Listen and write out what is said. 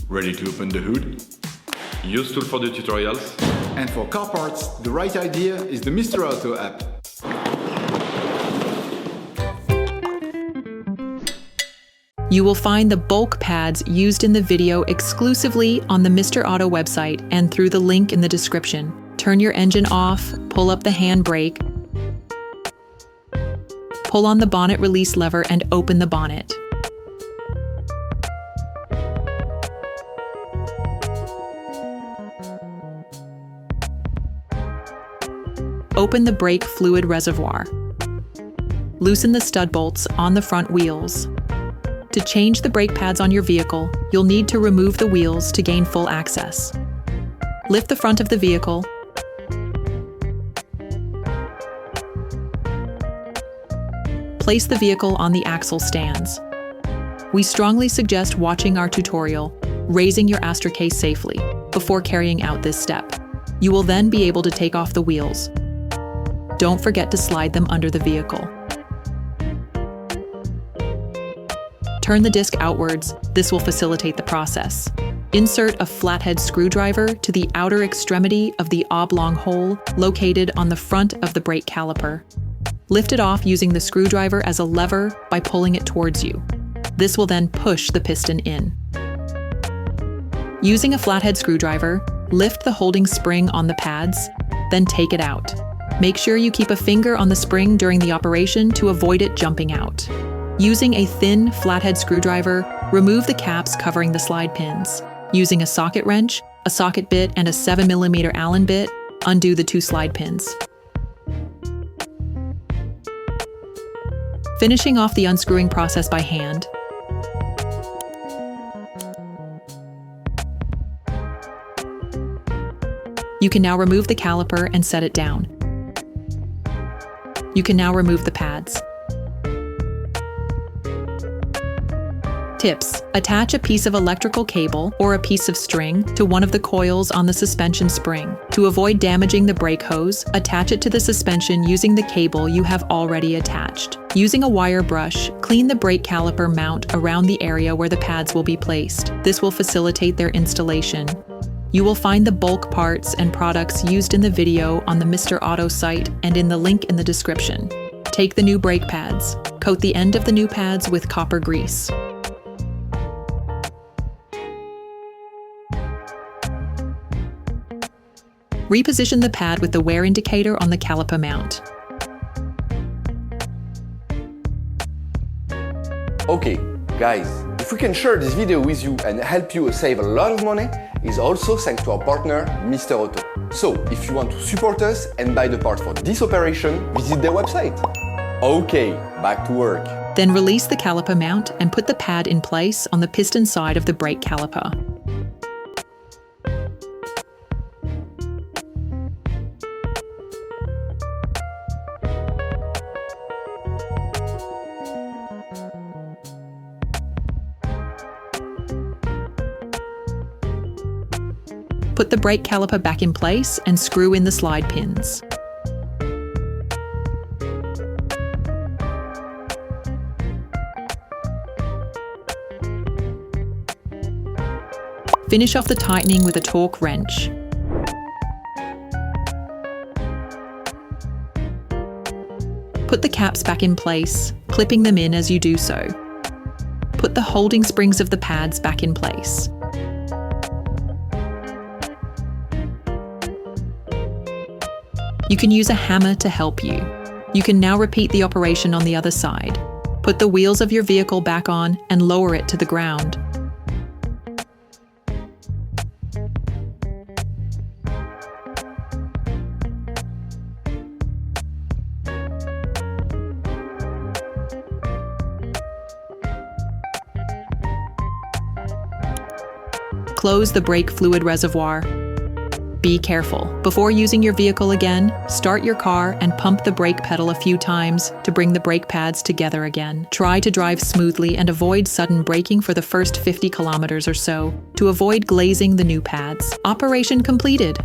Ready to open the hood? Usetool for the tutorials. And for car parts, the right idea is the Mr. Auto app. You will find the bulk pads used in the video exclusively on the Mr. Auto website and through the link in the description. Turn your engine off, pull up the handbrake, pull on the bonnet release lever and open the bonnet. Open the brake fluid reservoir. Loosen the stud bolts on the front wheels. To change the brake pads on your vehicle, you'll need to remove the wheels to gain full access. Lift the front of the vehicle. Place the vehicle on the axle stands. We strongly suggest watching our tutorial, raising your Astra case safely, before carrying out this step. You will then be able to take off the wheels. Don't forget to slide them under the vehicle. Turn the disc outwards. This will facilitate the process. Insert a flathead screwdriver to the outer extremity of the oblong hole located on the front of the brake caliper. Lift it off using the screwdriver as a lever by pulling it towards you. This will then push the piston in. Using a flathead screwdriver, lift the holding spring on the pads, then take it out. Make sure you keep a finger on the spring during the operation to avoid it jumping out. Using a thin, flathead screwdriver, remove the caps covering the slide pins. Using a socket wrench, a socket bit, and a 7mm Allen bit, undo the 2 slide pins. Finishing off the unscrewing process by hand, you can now remove the caliper and set it down. You can now remove the pads. Tips: attach a piece of electrical cable or a piece of string to one of the coils on the suspension spring. To avoid damaging the brake hose, attach it to the suspension using the cable you have already attached. Using a wire brush, clean the brake caliper mount around the area where the pads will be placed. This will facilitate their installation. You will find the bulk parts and products used in the video on the Mr. Auto site and in the link in the description. Take the new brake pads. Coat the end of the new pads with copper grease. Reposition the pad with the wear indicator on the caliper mount. Okay, guys, if we can share this video with you and help you save a lot of money, is also thanks to our partner, Mr. Auto. So, if you want to support us and buy the part for this operation, visit their website. Okay, back to work. Then release the caliper mount and put the pad in place on the piston side of the brake caliper. Put the brake caliper back in place and screw in the slide pins. Finish off the tightening with a torque wrench. Put the caps back in place, clipping them in as you do so. Put the holding springs of the pads back in place. You can use a hammer to help you. You can now repeat the operation on the other side. Put the wheels of your vehicle back on and lower it to the ground. Close the brake fluid reservoir. Be careful. Before using your vehicle again, start your car and pump the brake pedal a few times to bring the brake pads together again. Try to drive smoothly and avoid sudden braking for the first 50 kilometers or so to avoid glazing the new pads. Operation completed.